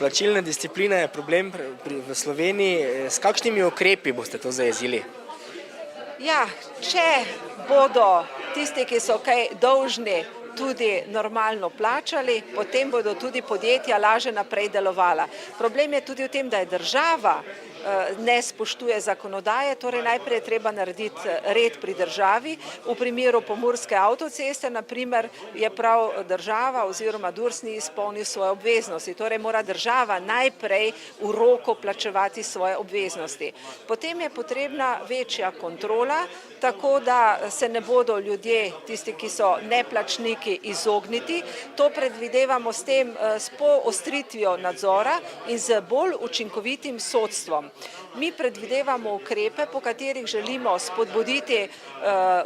Plačilna disciplina je problem v Sloveniji. S kakšnimi ukrepi boste to zajezili? Ja, če bodo tisti, ki so kaj dolžni, tudi normalno plačali, potem bodo tudi podjetja lažje naprej delovala. Problem je tudi v tem, da je država ne spoštuje zakonodaje, torej najprej je treba narediti red pri državi. V primeru Pomurske avtoceste, na primer, je prav država oziroma DURS ni izpolnil svoje obveznosti. Torej mora država najprej v roku plačevati svoje obveznosti. Potem je potrebna večja kontrola, tako da se ne bodo ljudje, tisti, ki so neplačniki, izogniti. To predvidevamo s tem, s poostritvijo nadzora in z bolj učinkovitim sodstvom. Mi predvidevamo ukrepe, po katerih želimo spodbuditi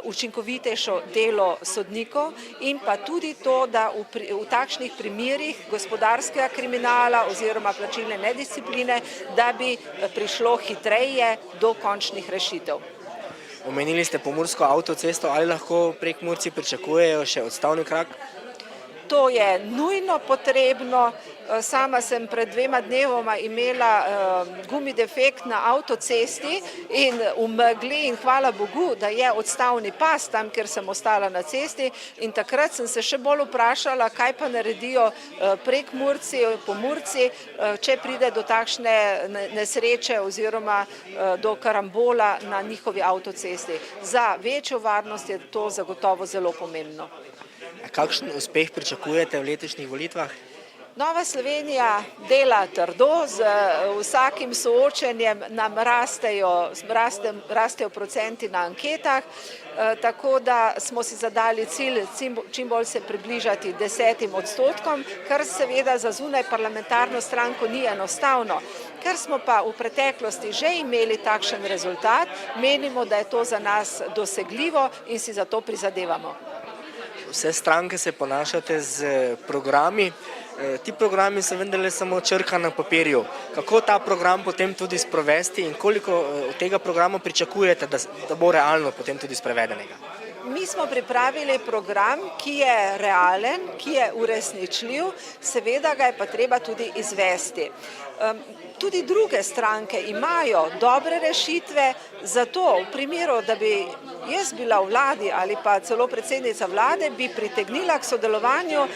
učinkovitejšo delo sodnikov in pa tudi to, da v takšnih primerih gospodarskega kriminala oziroma plačilne nediscipline, da bi prišlo hitreje do končnih rešitev. Omenili ste Pomursko avtocesto, ali lahko Prekmurci pričakujejo še odstavni krak? To je nujno potrebno. Sama sem pred 2 dnevoma imela gumi defekt na avtocesti in v megli in hvala Bogu, da je odstavni pas tam, kjer sem ostala na cesti, in takrat sem se še bolj vprašala, kaj pa naredijo Prekmurci, Pomurci, če pride do takšne nesreče oziroma do karambola na njihovi avtocesti. Za večjo varnost je to zagotovo zelo pomembno. Kakšen uspeh pričakujete v letošnjih volitvah? Nova Slovenija dela trdo, z vsakim soočenjem nam rastejo procenti na anketah, tako da smo si zadali cilj čim bolj se približati 10%, kar seveda za zunaj parlamentarno stranko ni enostavno. Ker smo pa v preteklosti že imeli takšen rezultat, menimo, da je to za nas dosegljivo in si za to prizadevamo. Vse stranke se ponašate z programi. Ti programi so vendarle samo črka na papirju. Kako ta program potem tudi sprovesti in koliko od tega programa pričakujete, da bo realno potem tudi sprevedenega? Mi smo pripravili program, ki je realen, ki je uresničljiv, seveda ga je pa treba tudi izvesti. Tudi druge stranke imajo dobre rešitve, zato v primeru, da bi jaz bila v vladi ali pa celo predsednica vlade, bi pritegnila k sodelovanju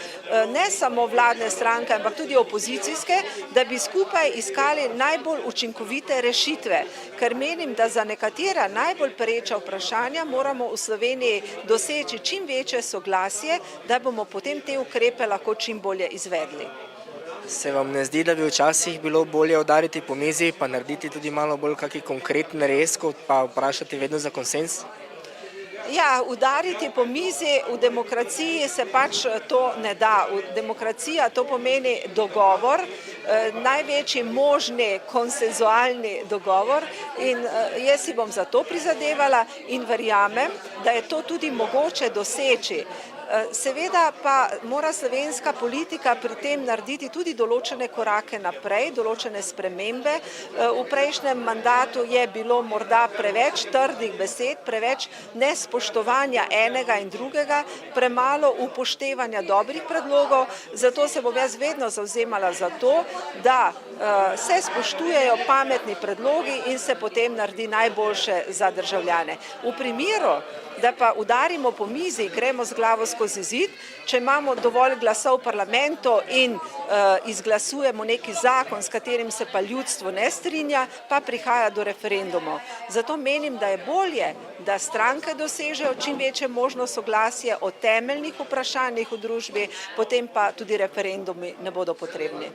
ne samo vladne stranke, ampak tudi opozicijske, da bi skupaj iskali najbolj učinkovite rešitve, ker menim, da za nekatera najbolj pereča vprašanja moramo v Sloveniji doseči čim večje soglasje, da bomo potem te ukrepe lahko čim bolje izvedli. Se vam ne zdi, da bi včasih bilo bolje udariti po mizi, pa narediti tudi malo bolj kakšen konkreten rez, kot pa vprašati vedno za konsenz? Ja, udariti po mizi v demokraciji se pač to ne da. Demokracija to pomeni dogovor, največji možni konsenzualni dogovor, in jaz si bom za to prizadevala in verjamem, da je to tudi mogoče doseči. Seveda pa mora slovenska politika pri tem narediti tudi določene korake naprej, določene spremembe. V prejšnjem mandatu je bilo morda preveč trdih besed, preveč nespoštovanja enega in drugega, premalo upoštevanja dobrih predlogov, zato se bom jaz vedno zavzemala za to, da se spoštujejo pametni predlogi in se potem naredi najboljše za državljane. V primeru, da pa udarimo po mizi, gremo z glavo skozi zid, če imamo dovolj glasov v parlamentu in izglasujemo neki zakon, s katerim se pa ljudstvo ne strinja, pa prihaja do referendumov. Zato menim, da je bolje, da stranke dosežejo čim večje možno soglasje o temeljnih vprašanjih v družbi, potem pa tudi referendumi ne bodo potrebni.